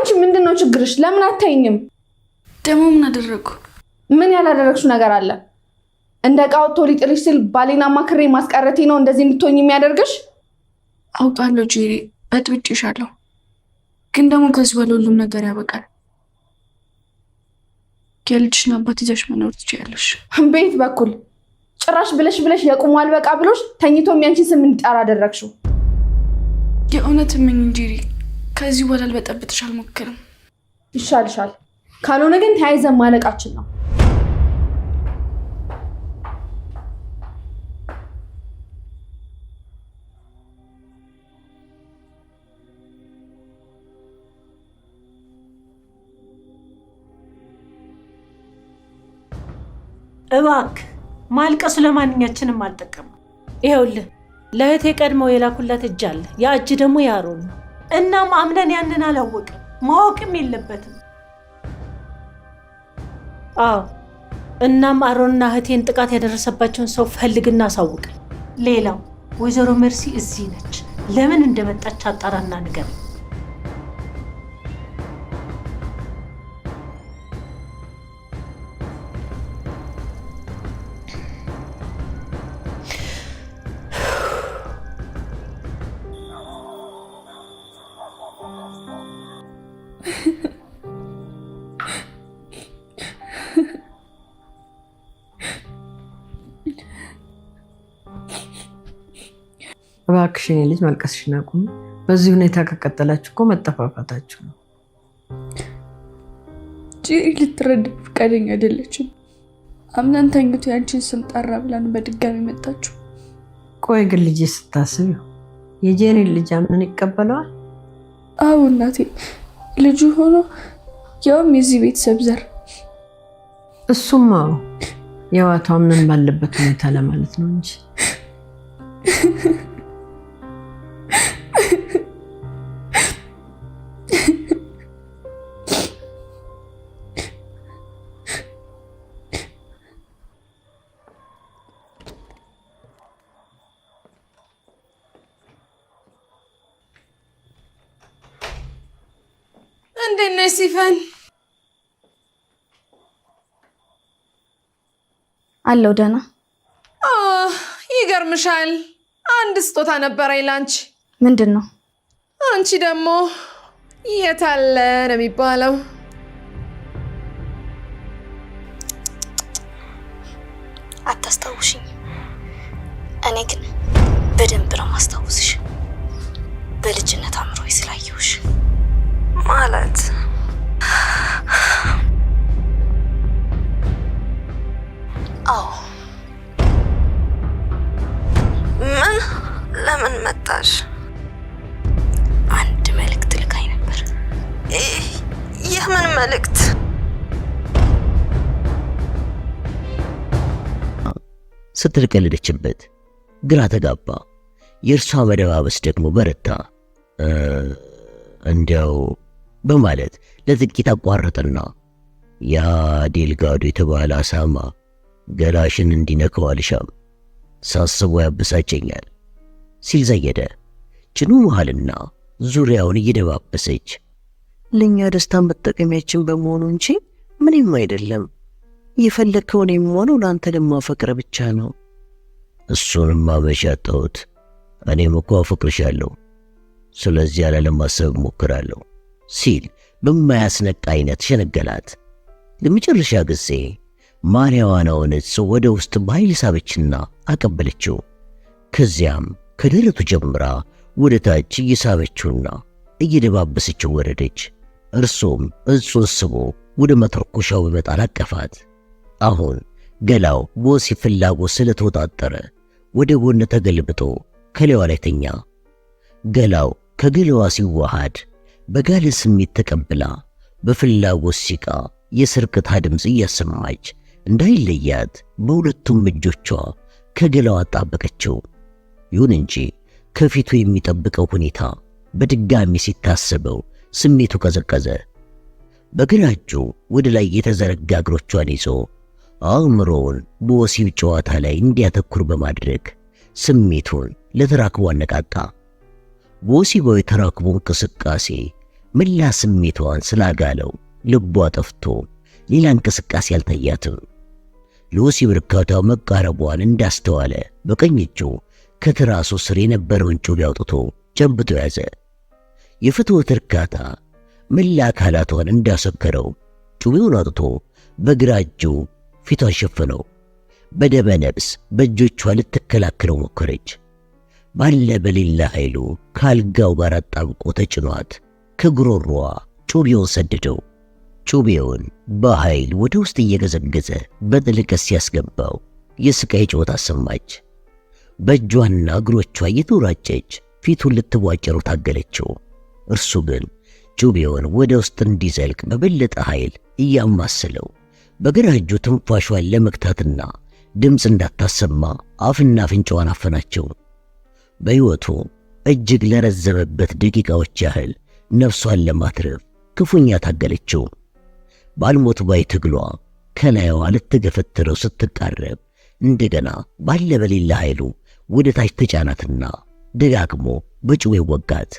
አንቺ ምንድነው ችግርሽ? ለምን አታይኝም? ደግሞ ምን አደረኩ? ምን ያላደረግሽው ነገር አለ? እንደ ቃውቶ ሊጥልሽ ስል ባሌና ማክሬ ማስቀረቴ ነው እንደዚህ እንድትሆኝ የሚያደርግሽ? አውቃለሁ ጄሪ፣ በጥብጬሻለሁ። ግን ደግሞ ከዚህ በኋላ ሁሉም ነገር ያበቃል። የልጅሽን አባት ይዘሽ መኖር ትችያለሽ። በየት በኩል? ጭራሽ ብለሽ የቁሙ አልበቃ ብሎሽ ተኝቶ የሚያንቺን ስም እንዲጠራ አደረግሽው። የእውነት ምን ጄሪ፣ ከዚህ በኋላ ልበጠብጥሽ አልሞክርም። ይሻልሻል። ካልሆነ ግን ተያይዘን ማለቃችን ነው። እባክህ ማልቀሱ ለማንኛችንም አልጠቀመም። ይኸውልህ ለእህቴ ቀድመው የላኩላት እጅ አለ። ያ እጅ ደግሞ ያሮን ነው። እናም አምነን ያንን አላወቅም፣ ማወቅም የለበትም። አዎ እናም አሮንና እህቴን ጥቃት ያደረሰባቸውን ሰው ፈልግና አሳውቅ። ሌላው ወይዘሮ መርሲ እዚህ ነች። ለምን እንደመጣች አጣራና ንገር። እባክሽ የኔ ልጅ ማልቀስሽን አቁሚ። በዚህ ሁኔታ ከቀጠላችሁ እኮ መጠፋፋታችሁ ነው። ጄሪ ልትረዳ ፈቃደኛ አይደለችም። አምናን ተኝቶ ያንቺን ስም ጠራ ብላን በድጋሚ መጣችሁ። ቆይ ግን ልጄ ስታስብ የጄሪን ልጅ አምነን ይቀበለዋል? አዎ እናቴ፣ ልጁ ሆኖ ያውም የዚህ ቤተሰብ ዘር። እሱማ የዋቷ አምነን ባለበት ሁኔታ ለማለት ነው እንጂ እንዴት ነሽ ሲፈን? አለው ደህና። ይገርምሻል፣ አንድ ስጦታ ነበረኝ ላንቺ። ምንድን ነው? አንቺ ደግሞ የታለ ነው የሚባለው? አታስታውሽኝ? እኔ ግን በደንብ ነው ማስታወስሽ። በልጅነት አምሮዬ ስላየሁሽ ማለት አዎ። ምን? ለምን መጣሽ? አንድ መልእክት ልካኝ ነበር። የምን መልእክት? ስትል ቀለደችበት። ግራ ተጋባ። የእርሷ መደባበስ ደግሞ በረታ። እንዲያው በማለት ለጥቂት አቋረጠና ያ ዴልጋዶ የተባለ አሳማ ገላሽን እንዲነካው አልሻም፣ ሳስቦ ያበሳጨኛል ሲል ዘየደ። ጭኑ መሃልና ዙሪያውን እየደባበሰች ለኛ ደስታ መጠቀሚያችን በመሆኑ እንጂ ምንም አይደለም። የፈለከውን የሚሆነው ለአንተ ለማፈቅረ ብቻ ነው። እሱንማ መቼ አጣሁት። እኔም እኮ አፈቅርሻለሁ፣ ስለዚህ ለማሰብ ሞክራለሁ ሲል በማያስነቃ አይነት ሸነገላት። ለመጨረሻ ጊዜ ማሪያዋናውን ወደ ውስጥ በኃይል ሳበችና አቀበለችው። ከዚያም ከደረቱ ጀምራ ወደ ታች እየሳበችውና እየደባበሰችው ወረደች። እርሱም እጹን ስቦ ወደ መተርኮሻው በመጣል አቀፋት። አሁን ገላው በወሲብ ፍላጎት ስለተወጣጠረ ወደ ጎን ተገልብጦ ከላይዋ ላይ ተኛ። ገላው ከገላዋ ሲዋሃድ በጋለ ስሜት ተቀብላ በፍላጎት ሲቃ የስርቅታ ድምፅ እያሰማች እንዳይለያት በሁለቱም እጆቿ ከገላዋ አጣበቀችው። ይሁን እንጂ ከፊቱ የሚጠብቀው ሁኔታ በድጋሚ ሲታሰበው ስሜቱ ቀዘቀዘ። በግራ እጁ ወደ ላይ የተዘረጋ እግሮቿን ይዞ አእምሮውን በወሲብ ጨዋታ ላይ እንዲያተኩር በማድረግ ስሜቱን ለተራክቦ አነቃቃ። በወሲባዊ ተራክቦ እንቅስቃሴ መላ ስሜቷን ስላጋለው ልቧ ጠፍቶ ሌላ እንቅስቃሴ አልታያትም። ለወሲብ እርካታው መቃረቧን እንዳስተዋለ በቀኝ እጁ ከትራሱ ስር የነበረውን ጩቤ አውጥቶ ጨብጦ ያዘ። የፍትወት እርካታ መላ አካላቷን እንዳሰከረው ጩቤውን አውጥቶ በግራ እጁ ፊቷን ሸፈነው። በደመ ነፍስ በእጆቿ ልትከላከለው ሞከረች። ባለ በሌላ ኃይሉ ካልጋው ጋር አጣብቆ ተጭኗት ከጉሮሮዋ ጩቤውን ሰደደው። ጩቤውን በኃይል ወደ ውስጥ እየገዘገዘ በጥልቀት ሲያስገባው የስቃይ ጩኸት አሰማች። በእጇና እግሮቿ እየተወራጨች ፊቱን ልትቧጨሩ ታገለችው። እርሱ ግን ጩቤውን ወደ ውስጥ እንዲዘልቅ በበለጠ ኃይል እያማሰለው በግራ እጁ ትንፋሿን ለመክታትና ድምፅ እንዳታሰማ አፍና አፍንጫዋን አፈናቸው። በሕይወቱ እጅግ ለረዘመበት ደቂቃዎች ያህል ነፍሷን ለማትረፍ ክፉኛ ታገለችው። ባልሞት ባይ ትግሏ ከላይዋ ልትገፈትረው ስትቃረብ እንደገና ባለ በሌላ ኃይሉ ወደ ታች ተጫናትና ደጋግሞ በጩቤ ወጋት።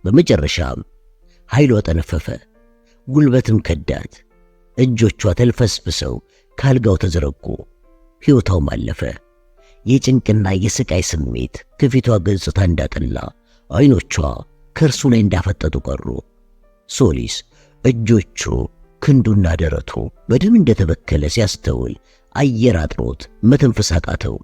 በመጨረሻም ኃይሏ ጠነፈፈ፣ ጉልበትም ከዳት። እጆቿ ተልፈስፍሰው ካልጋው ተዘረጉ። ሕይወቷም አለፈ። የጭንቅና የስቃይ ስሜት ከፊቷ ገጽታ እንዳጠላ አይኖቿ ከእርሱ ላይ እንዳፈጠጡ ቀሩ። ሶሊስ እጆቹ ክንዱና ደረቱ በደም እንደተበከለ ሲያስተውል አየር አጥሮት መተንፈስ አቃተው።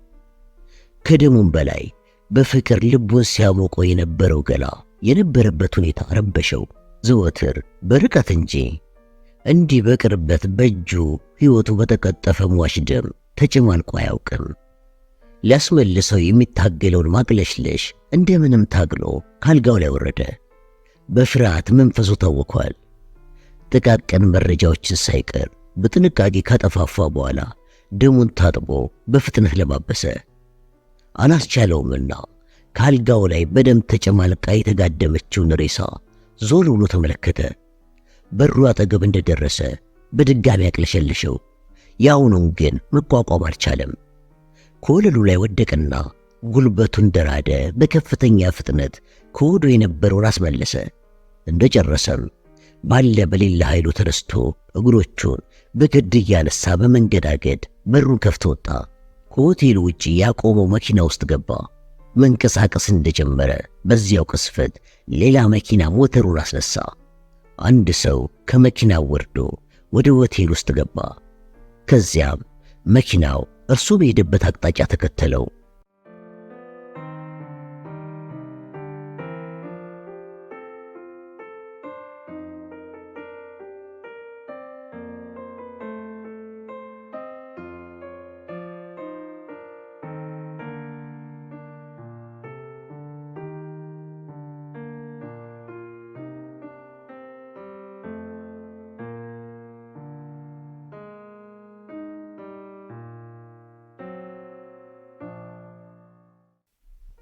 ከደሙም በላይ በፍቅር ልቡን ሲያሞቀው የነበረው ገላ የነበረበት ሁኔታ ረበሸው። ዘወትር በርቀት እንጂ እንዲህ በቅርበት በእጁ ሕይወቱ በተቀጠፈ ሟች ደም ተጨማልቆ አያውቅም። ሊያስመልሰው የሚታገለውን ማቅለሽለሽ እንደምንም ታግሎ ካልጋው ላይ ወረደ። በፍርሃት መንፈሱ ታወኳል። ጥቃቅን መረጃዎችን ሳይቀር በጥንቃቄ ካጠፋፋ በኋላ ደሙን ታጥቦ በፍጥነት ለማበሰ። አላስቻለውምና ካልጋው ላይ በደም ተጨማልቃ የተጋደመችውን ሬሳ ዞር ብሎ ተመለከተ። በሩ አጠገብ እንደደረሰ በድጋሚ ያቅለሸልሸው። ያውኑን ግን መቋቋም አልቻለም። ከወለሉ ላይ ወደቀና ጉልበቱን ደራደ። በከፍተኛ ፍጥነት ከወዶ የነበረውን አስመለሰ። እንደጨረሰም ባለ በሌላ ኃይሉ ተነስቶ እግሮቹን በግድ እያነሳ በመንገዳገድ በሩን ከፍቶ ወጣ። ከሆቴሉ ውጪ ያቆመው መኪና ውስጥ ገባ። መንቀሳቀስ እንደጀመረ በዚያው ቅስፈት ሌላ መኪና ሞተሩን አስነሳ። አንድ ሰው ከመኪናው ወርዶ ወደ ሆቴል ውስጥ ገባ። ከዚያም መኪናው እርሱ በሄደበት አቅጣጫ ተከተለው።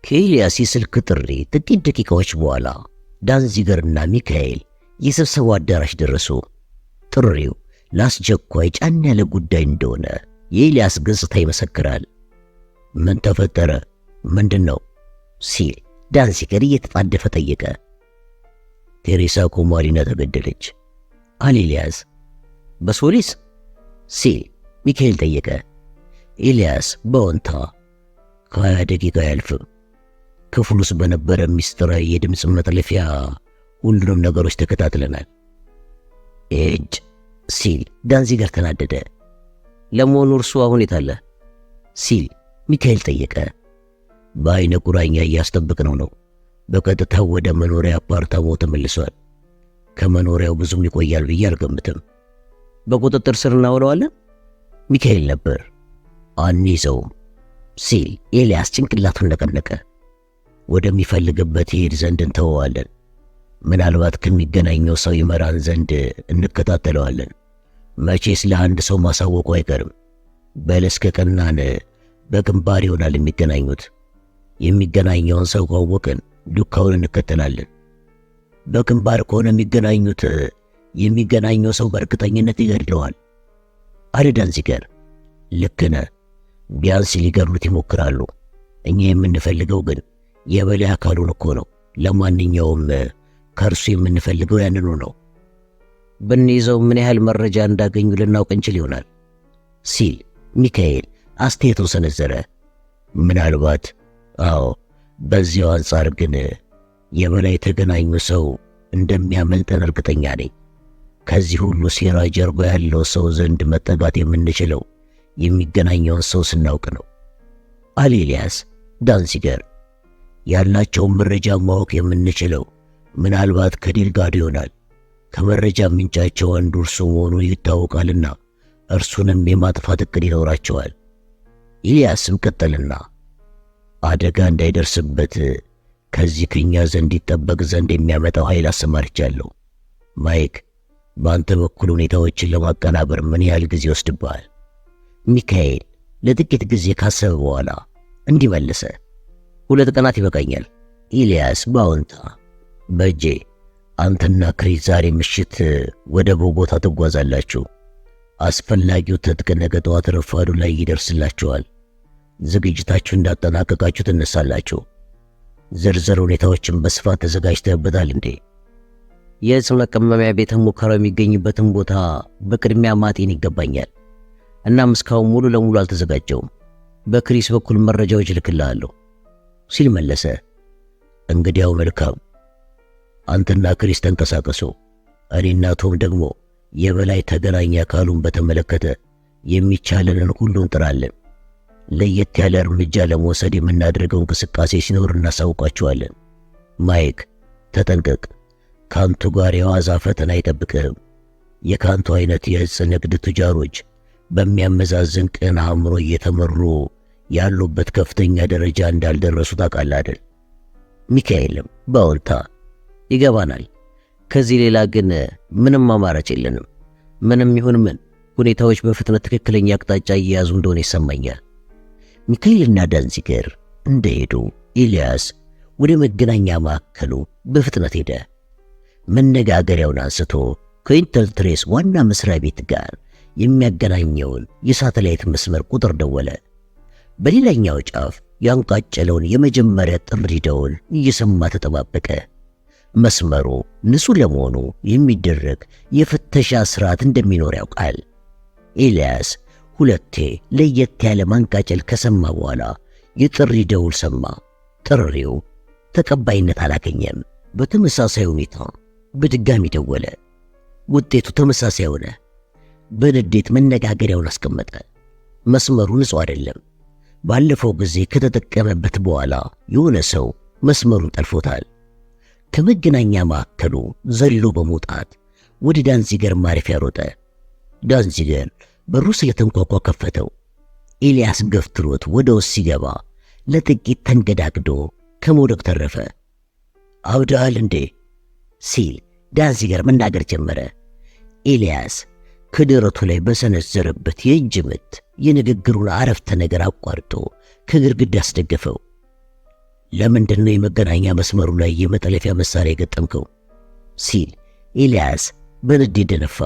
ከኤልያስ የስልክ ጥሪ ጥቂት ደቂቃዎች በኋላ ዳንዚገርና ሚካኤል የስብሰባው አዳራሽ ደረሱ። ጥሪው ለአስቸኳይ ጫን ያለ ጉዳይ እንደሆነ የኤልያስ ገጽታ ይመሰክራል። ምን ተፈጠረ? ምንድነው? ሲል ዳንዚገር እየተጣደፈ ጠየቀ። ቴሬሳ ኮማሪና ተገደለች አለ ኤልያስ። በሶሊስ? ሲል ሚካኤል ጠየቀ። ኤልያስ በወንታ ከ20 ደቂቃ ያልፍም ክፍል ውስጥ በነበረ ሚስጥራዊ የድምፅ መጥለፊያ ሁሉንም ነገሮች ተከታትለናል። እጅ ሲል ዳንዚገር ተናደደ። ለመሆኑ እርሱ አሁን የት አለ? ሲል ሚካኤል ጠየቀ። በአይነ ቁራኛ እያስጠበቅነው ነው። በቀጥታ ወደ መኖሪያ አፓርታማው ተመልሷል። ከመኖሪያው ብዙም ይቆያል ብዬ አልገምትም። በቁጥጥር ስር እናውለዋለን? ሚካኤል ነበር። አንይዘውም ሲል ኤልያስ ጭንቅላቱን ነቀነቀ። ወደሚፈልግበት ይሄድ ዘንድ እንተወዋለን። ምናልባት ከሚገናኘው ሰው ይመራን ዘንድ እንከታተለዋለን። መቼስ ለአንድ ሰው ማሳወቁ አይቀርም። በለስ ከቀናን በግንባር ይሆናል የሚገናኙት። የሚገናኘውን ሰው ካወቅን ዱካውን እንከተላለን። በግንባር ከሆነ የሚገናኙት የሚገናኘው ሰው በእርግጠኝነት ይገድለዋል አለ ዳንዚገር። ልክ ነህ። ቢያንስ ሊገድሉት ይሞክራሉ። እኛ የምንፈልገው ግን የበላይ አካሉን እኮ ነው። ለማንኛውም ከእርሱ የምንፈልገው ያንኑ ነው። ብንይዘው ምን ያህል መረጃ እንዳገኙ ልናውቅ እንችል ይሆናል ሲል ሚካኤል አስተያየቱን ሰነዘረ። ምናልባት አዎ፣ በዚያው አንጻር ግን የበላይ ተገናኙ ሰው እንደሚያመልጠን እርግጠኛ ነኝ። ከዚህ ሁሉ ሴራ ጀርባ ያለው ሰው ዘንድ መጠጋት የምንችለው የሚገናኘውን ሰው ስናውቅ ነው አለ ኤልያስ ዳንዚገር። ያላቸውን መረጃ ማወቅ የምንችለው ምናልባት ከዴልጋዶ ይሆናል። ከመረጃ ምንጫቸው አንዱ እርሱ መሆኑ ይታወቃልና እርሱንም የማጥፋት እቅድ ይኖራቸዋል። ኤልያስም ቀጠልና አደጋ እንዳይደርስበት ከዚህ ከኛ ዘንድ ይጠበቅ ዘንድ የሚያመጣው ኃይል አሰማርቻለሁ። ማይክ፣ በአንተ በኩል ሁኔታዎችን ለማቀናበር ምን ያህል ጊዜ ይወስድብሃል? ሚካኤል ለጥቂት ጊዜ ካሰበ በኋላ እንዲህ መለሰ። 2 ቀናት ይበቃኛል። ኤልያስ በአዎንታ በጄ፣ አንተና ክሪስ ዛሬ ምሽት ወደ ቦጎታ ትጓዛላችሁ። አስፈላጊው ትጥቅ ነገ ጠዋት ረፋዱ ላይ ይደርስላችኋል። ዝግጅታችሁ እንዳጠናቀቃችሁ ትነሳላችሁ። ዝርዝር ሁኔታዎችን በስፋት ተዘጋጅተህበታል እንዴ? የዕፅ መቀመሚያ ቤተ ሙከራው የሚገኝበትን ቦታ በቅድሚያ ማጤን ይገባኛል። እናም እስካሁን ሙሉ ለሙሉ አልተዘጋጀውም። በክሪስ በኩል መረጃዎች እልክልሃለሁ ሲል መለሰ። እንግዲያው መልካም፣ አንተና ክሪስ ተንቀሳቀሱ። እኔና ቶም ደግሞ የበላይ ተገናኝ አካሉን በተመለከተ የሚቻለንን ሁሉ እንጥራለን። ለየት ያለ እርምጃ ለመውሰድ የምናደርገው እንቅስቃሴ ሲኖር እናሳውቃችኋለን። ማይክ፣ ተጠንቀቅ። ካንቱ ጋር የዋዛ ፈተና አይጠብቅህም። የካንቱ አይነት የዕፅ ንግድ ቱጃሮች በሚያመዛዝን ቅን አእምሮ እየተመሩ ያሉበት ከፍተኛ ደረጃ እንዳልደረሱ ታውቃለህ አይደል? ሚካኤልም በአዎንታ ይገባናል። ከዚህ ሌላ ግን ምንም አማራጭ የለንም። ምንም ይሁን ምን ሁኔታዎች በፍጥነት ትክክለኛ አቅጣጫ እየያዙ እንደሆነ ይሰማኛል። ሚካኤልና ዳንዚገር እንደሄዱ ኤልያስ ወደ መገናኛ ማዕከሉ በፍጥነት ሄደ። መነጋገሪያውን አንስቶ ከኢንተርትሬስ ዋና መስሪያ ቤት ጋር የሚያገናኘውን የሳተላይት መስመር ቁጥር ደወለ። በሌላኛው ጫፍ ያንቃጨለውን የመጀመሪያ ጥሪ ደውል እየሰማ ተጠባበቀ። መስመሩ ንጹህ ለመሆኑ የሚደረግ የፍተሻ ስርዓት እንደሚኖር ያውቃል። ኤልያስ ሁለቴ ለየት ያለ ማንቃጨል ከሰማ በኋላ የጥሪ ደውል ሰማ። ጥሪው ተቀባይነት አላገኘም። በተመሳሳይ ሁኔታ በድጋሚ ደወለ። ውጤቱ ተመሳሳይ ሆነ። በንዴት መነጋገሪያውን አስቀመጠ። መስመሩ ንጹህ አይደለም። ባለፈው ጊዜ ከተጠቀመበት በኋላ የሆነ ሰው መስመሩን ጠልፎታል። ከመገናኛ ማዕከሉ ዘሎ በመውጣት ወደ ዳንዚገር ማረፊያ ሮጠ። ዳንዚገር በሩ ስለተንኳኳ ከፈተው። ኤልያስ ገፍትሮት ወደ ውስጥ ሲገባ ለጥቂት ተንገዳግዶ ከመውደቅ ተረፈ። አብደሃል እንዴ ሲል ዳንዚገር መናገር ጀመረ። ኤልያስ ከደረቱ ላይ በሰነዘረበት የእጅ ምት የንግግሩን አረፍተ ነገር አቋርጦ ከግድግዳ አስደገፈው። ለምንድነው የመገናኛ መስመሩ ላይ የመጠለፊያ መሳሪያ የገጠምከው? ሲል ኤልያስ በንዴት ደነፋ።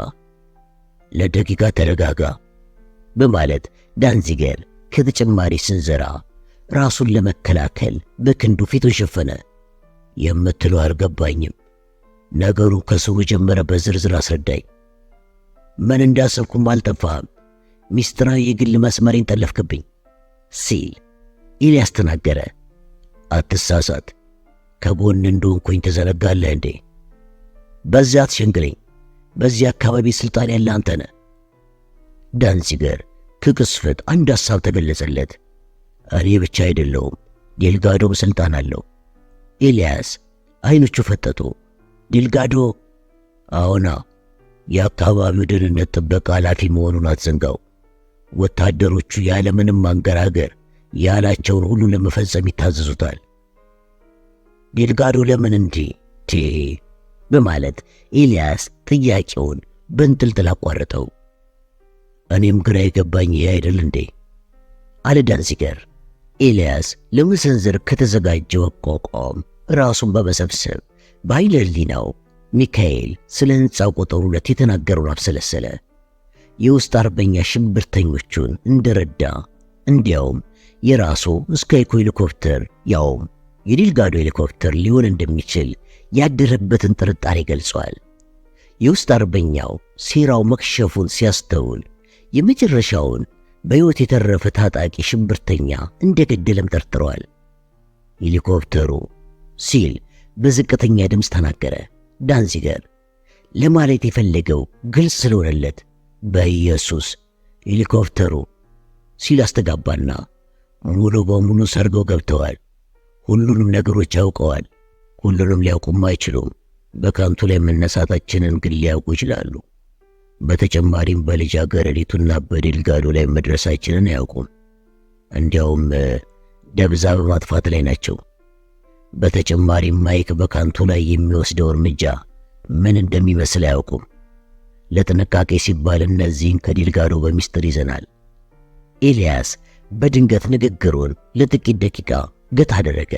ለደቂቃ ተረጋጋ በማለት ዳንዚገር ከተጨማሪ ስንዘራ ራሱን ለመከላከል በክንዱ ፊቱን ሸፈነ። የምትለው አልገባኝም። ነገሩን ከስሩ ጀመረ። በዝርዝር አስረዳኝ። ምን እንዳሰብኩም አልጠፋህም። ሚስጥራዊ የግል መስመሬን ጠለፍክብኝ ሲል ኤልያስ ተናገረ። አትሳሳት። ከጎን እንደሆንኩኝ ተዘነጋለህ እንዴ? በዚያ አትሸንግለኝ። በዚህ አካባቢ ስልጣን ያለ አንተ ነህ። ዳንዚገር ከቅስፈት አንድ ሐሳብ ተገለጸለት። እኔ ብቻ አይደለሁም፣ ዴልጋዶም ስልጣን አለው። ኤልያስ አይኖቹ ፈጠጡ። ዴልጋዶ? አዎና፣ የአካባቢው ደህንነት ጥበቃ ኃላፊ መሆኑን አትዘንጋው። ወታደሮቹ ያለምንም ማንገራገር ያላቸውን ሁሉ ለመፈጸም ይታዘዙታል። ዴልጋዶ ለምን እንዲህ በማለት ኤልያስ ጥያቄውን በእንጥልጥል አቋረጠው። እኔም ግራ የገባኝ ይህ አይደል እንዴ አለ ዳንዚገር። ኤልያስ ለመሰንዘር ከተዘጋጀው አቋቋም ራሱን በመሰብሰብ በኃይለ ሕሊናው ሚካኤል ስለ ሕንፃው ቁጥር 2 የተናገረውን አብሰለሰለ። የውስጥ አርበኛ ሽብርተኞቹን እንደረዳ፣ እንዲያውም የራሱ ስካይኮ ሄሊኮፕተር ያውም የዴልጋዶ ሄሊኮፕተር ሊሆን እንደሚችል ያደረበትን ጥርጣሬ ገልጿል። የውስጥ አርበኛው ሴራው መክሸፉን ሲያስተውል የመጨረሻውን በሕይወት የተረፈ ታጣቂ ሽብርተኛ እንደገደለም ጠርጥሯል። ሄሊኮፕተሩ ሲል በዝቅተኛ ድምፅ ተናገረ። ዳንዚገር ለማለት የፈለገው ግልጽ ስለሆነለት በኢየሱስ ሄሊኮፕተሩ ሲል አስተጋባና ሙሉ በሙሉ ሰርገው ገብተዋል። ሁሉንም ነገሮች ያውቀዋል። ሁሉንም ሊያውቁም አይችሉም። በካንቱ ላይ መነሳታችንን ግን ሊያውቁ ይችላሉ። በተጨማሪም በልጃገረዲቱና በዴልጋዶ ላይ መድረሳችንን አያውቁም። እንዲያውም ደብዛ በማጥፋት ላይ ናቸው። በተጨማሪም ማይክ በካንቱ ላይ የሚወስደው እርምጃ ምን እንደሚመስል አያውቁም። ለጥንቃቄ ሲባል እነዚህን ከዴልጋዶ በሚስጥር ይዘናል። ኤልያስ በድንገት ንግግሩን ለጥቂት ደቂቃ ገታ አደረገ።